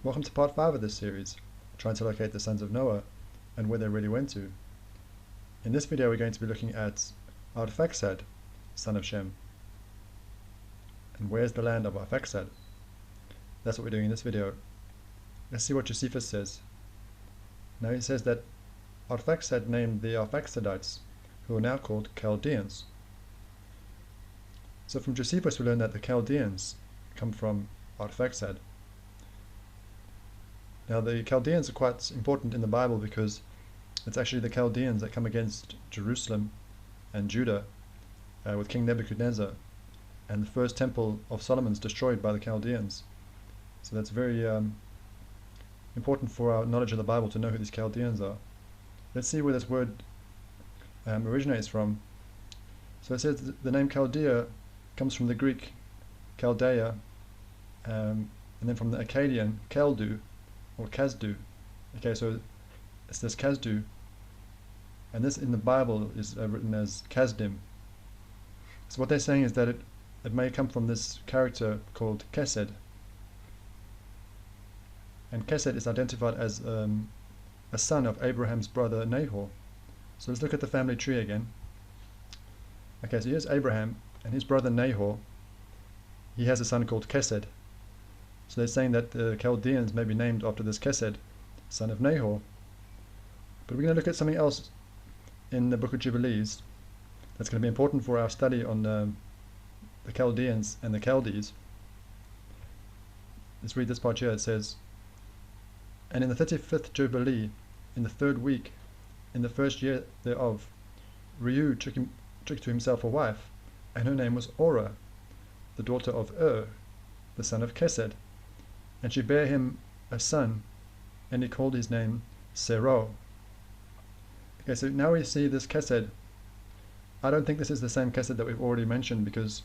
Welcome to part 5 of this series, trying to locate the sons of Noah and where they really went to. In this video we're going to be looking at Arphaxad, son of Shem. And where's the land of Arphaxad? That's what we're doing in this video. Let's see what Japheth says. Now he says that Arphaxad named the Arphaxadites, who are now called Chaldeans. So from Japheth we learn that the Chaldeans come from Arphaxad. Now the Chaldeans are quite important in the Bible because it's actually the Chaldeans that come against Jerusalem and Judah with King Nebuchadnezzar, and the first temple of Solomon's destroyed by the Chaldeans. So that's very important for our knowledge of the Bible to know who these Chaldeans are. Let's see where this word originates from. So it says the name Chaldea comes from the Greek Chaldea, and then from the Akkadian Kaldu, or Kazdu. Okay, so it says Kazdu, and this in the Bible is written as Kazdim. So what they're saying is that it may come from this character called Kesed, and Kesed is identified as a son of Abraham's brother Nahor. So let's look at the family tree again. Okay, so here's Abraham and his brother Nahor. He has a son called Kesed. So they're saying that the Chaldeans may be named after this Kesed, son of Nahor. But we're going to look at something else in the book of Jubilees that's going to be important for our study on the Chaldeans and the Chaldees. Let's read this part here. It says, "And in the 35th Jubilee, in the 3rd week, in the 1st year thereof, Reu took to himself a wife, and her name was Orah, the daughter of the son of Kesed. And she bare him a son, and he called his name Serah." Okay, so now we see this Kesed. I don't think this is the same Kesed that we've already mentioned, because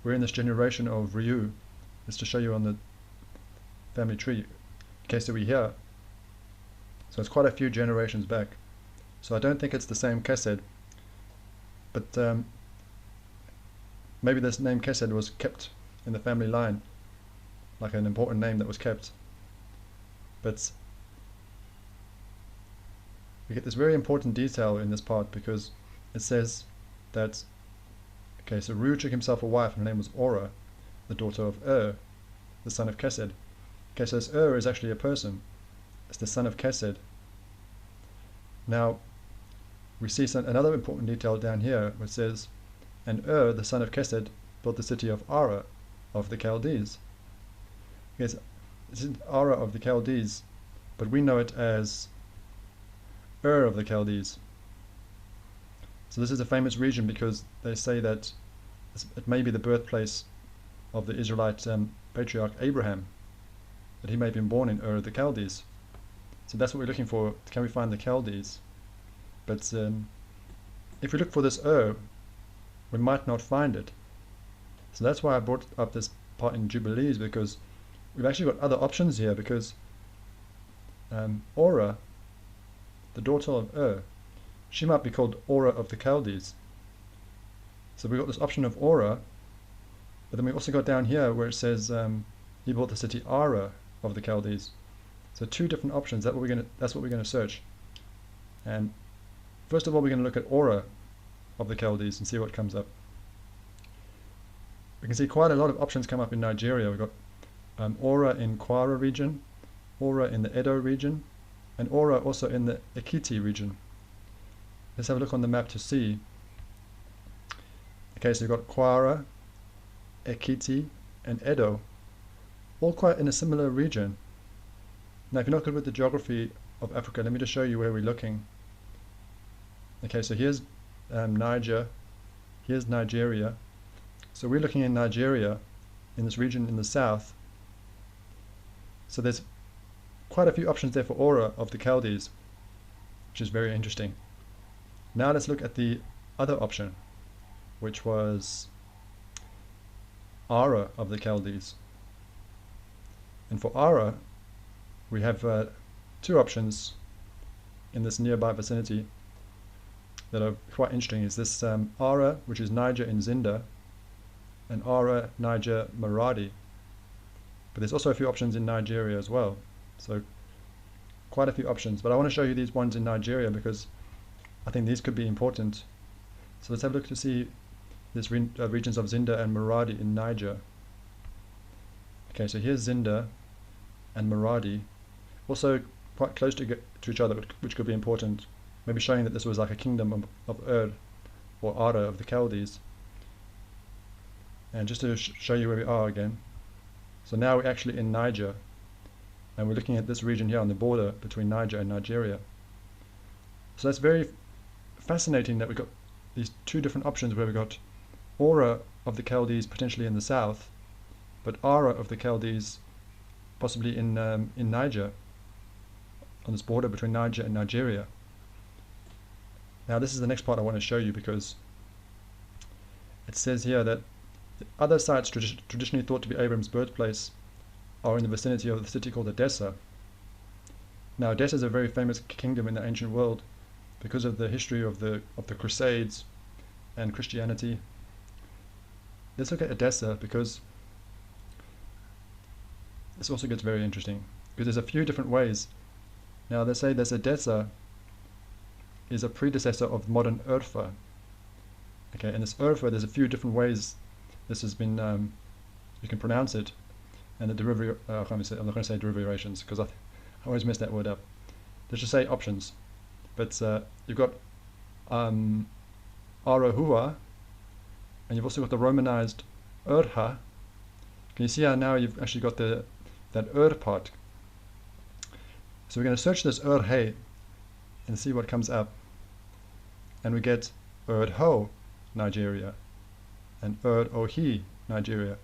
we're in this generation of Reu. It's to show you on the family tree. Okay, so we're here. So it's quite a few generations back. So I don't think it's the same Kesed. But maybe this name Kesed was kept in the family line, like an important name that was kept. But we get this very important detail in this part, because it says that, okay, so Reu took himself a wife, and her name was Orah, the daughter of the son of Kesed. Okay, so this is actually a person. It's the son of Kesed. Now we see another important detail down here, which says, "And the son of Kesed built the city of Ara of the Chaldees." Yes, this is Ara of the Chaldees, but we know it as of the Chaldees. So this is a famous region because they say that it may be the birthplace of the Israelite patriarch Abraham, that he may have been born in of the Chaldees. So that's what we're looking for. Can we find the Chaldees? But if we look for this we might not find it. So that's why I brought up this part in Jubilees, because we've actually got other options here, because Orah, the daughter of she might be called Orah of the Chaldees. So we've got this option of Orah, but then we also got down here where it says he built the city Ara of the Chaldees. So two different options. That's what we're going to search. And first of all, we're going to look at Orah of the Chaldees and see what comes up. We can see quite a lot of options come up in Nigeria. We've got Orah in Kwara region, Orah in the Edo region, and Orah also in the Ekiti region. Let's have a look on the map to see. Okay, so you've got Kwara, Ekiti, and Edo, all quite in a similar region. Now, if you're not good with the geography of Africa, let me just show you where we're looking. Okay, so here's Niger, here's Nigeria. So we're looking in Nigeria, in this region in the south. So there's quite a few options there for Orah of the Chaldees, which is very interesting. Now let's look at the other option, which was Ara of the Chaldees. And for Ara, we have two options in this nearby vicinity that are quite interesting. Is this Ara, which is Niger in Zinda, and Ara, Niger, Maradi. but there's also a few options in Nigeria as well. So quite a few options, but I want to show you these ones in Nigeria because I think these could be important. So let's have a look to see these regions of Zinda and Maradi in Niger. Okay, so here's Zinda and Maradi, also quite close to each other, which could be important, maybe showing that this was like a kingdom of Ur or Ara of the Chaldees. And just to show you where we are again, so now we're actually in Niger, and we're looking at this region here on the border between Niger and Nigeria. So that's very fascinating that we've got these two different options where we've got Aura of the Chaldees potentially in the south, but Ara of the Chaldees possibly in Niger, on this border between Niger and Nigeria. Now this is the next part I want to show you, because it says here that the other sites traditionally thought to be Abram's birthplace are in the vicinity of the city called Edessa. Now Edessa is a very famous kingdom in the ancient world because of the history of the Crusades and Christianity. Let's look at Edessa, because this also gets very interesting, because there's a few different ways. Now they say this Edessa is a predecessor of modern Urfa. Okay, and this Urfa, there's a few different ways this has been, you can pronounce it, and the I'm not going to say derivations because I always mess that word up. Let's just say options. But you've got Arahua, and you've also got the Romanized Urha. Can you see how now you've actually got that Ur part? So we're going to search this Urhe and see what comes up. And we get Urdho, Nigeria, and Urd-Ohi, Nigeria.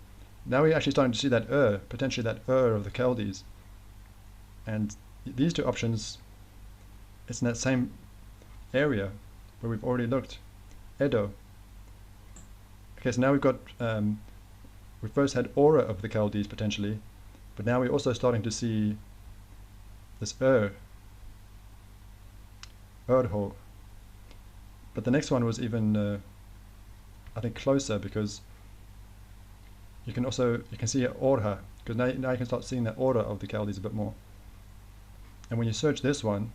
Now we're actually starting to see that potentially that of the Chaldees. And these two options, it's in that same area where we've already looked, Edo. Okay, so now we've got, we first had Aura of the Chaldees potentially, but now we're also starting to see this Urdho. But the next one was even, I think, closer, because you can see Orha, because now you can start seeing that Aura of the Chaldees a bit more. And when you search this one,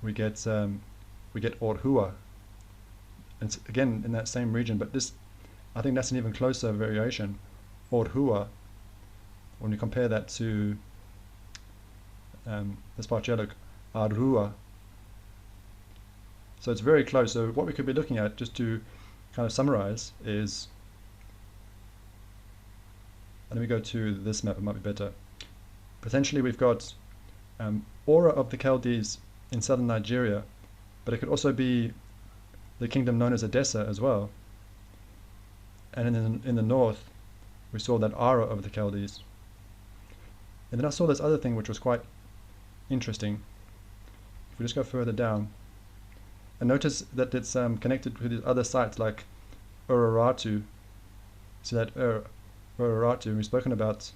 we get Orhua, and it's again in that same region, but this, I think that's an even closer variation, Orhua, when you compare that to this Part6, Arhua. So it's very close. So what we could be looking at, just to kind of summarize, is, let me go to this map, it might be better. Potentially we've got Aura of the Chaldees in southern Nigeria, but it could also be the kingdom known as Edessa as well. And in the north, we saw that Ara of the Chaldees. And then I saw this other thing which was quite interesting. If we just go further down, and notice that it's connected to these other sites like Uraratu. See that Uraratu, we've spoken about,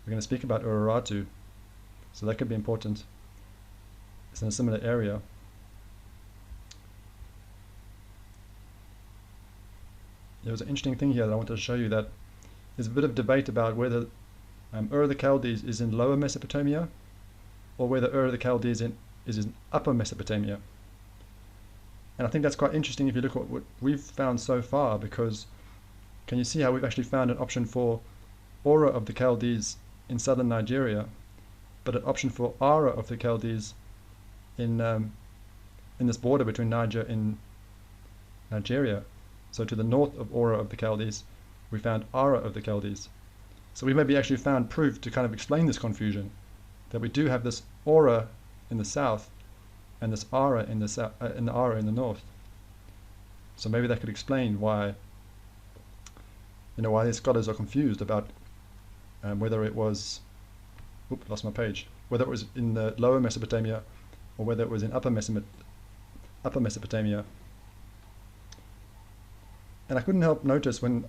we're going to speak about Uraratu, so that could be important. It's in a similar area. There was an interesting thing here that I wanted to show you, that there's a bit of debate about whether Ur of the Chaldees is in Lower Mesopotamia or whether Ur of the Chaldees is in Upper Mesopotamia. And I think that's quite interesting if you look at what we've found so far, because can you see how we've actually found an option for Aura of the Chaldees in southern Nigeria, but an option for Ara of the Chaldees in this border between Niger and Nigeria. So to the north of Aura of the Chaldees, we found Ara of the Chaldees. So we maybe actually found proof to kind of explain this confusion, that we do have this Aura in the south and this Ara in the Ara in the north. So maybe that could explain why, why these scholars are confused about whether it was, lost my page, whether it was in the Lower Mesopotamia or whether it was in Upper Mesopotamia. And I couldn't help notice when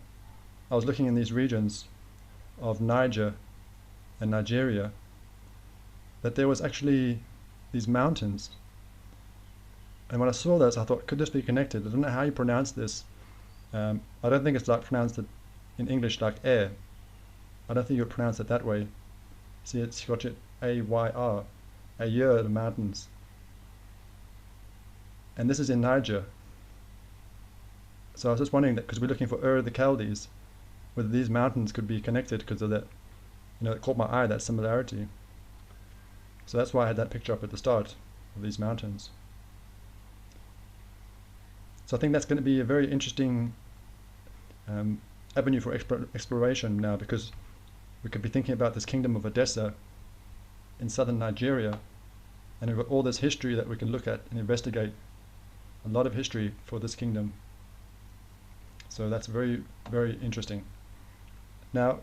I was looking in these regions of Niger and Nigeria that there was actually these mountains. And when I saw this, I thought, could this be connected? I don't know how you pronounce this. I don't think it's like pronounced in English like air. I don't think you would pronounce it that way. See, it's got it A-Y-R, Ayer, the mountains. And this is in Niger. So I was just wondering that, because we're looking for the Chaldees, whether these mountains could be connected because of that, it caught my eye, that similarity. So that's why I had that picture up at the start of these mountains. So I think that's going to be a very interesting avenue for exploration now, because we could be thinking about this kingdom of Edessa in southern Nigeria, and we've got all this history that we can look at and investigate, a lot of history for this kingdom. So that's very, very interesting. Now,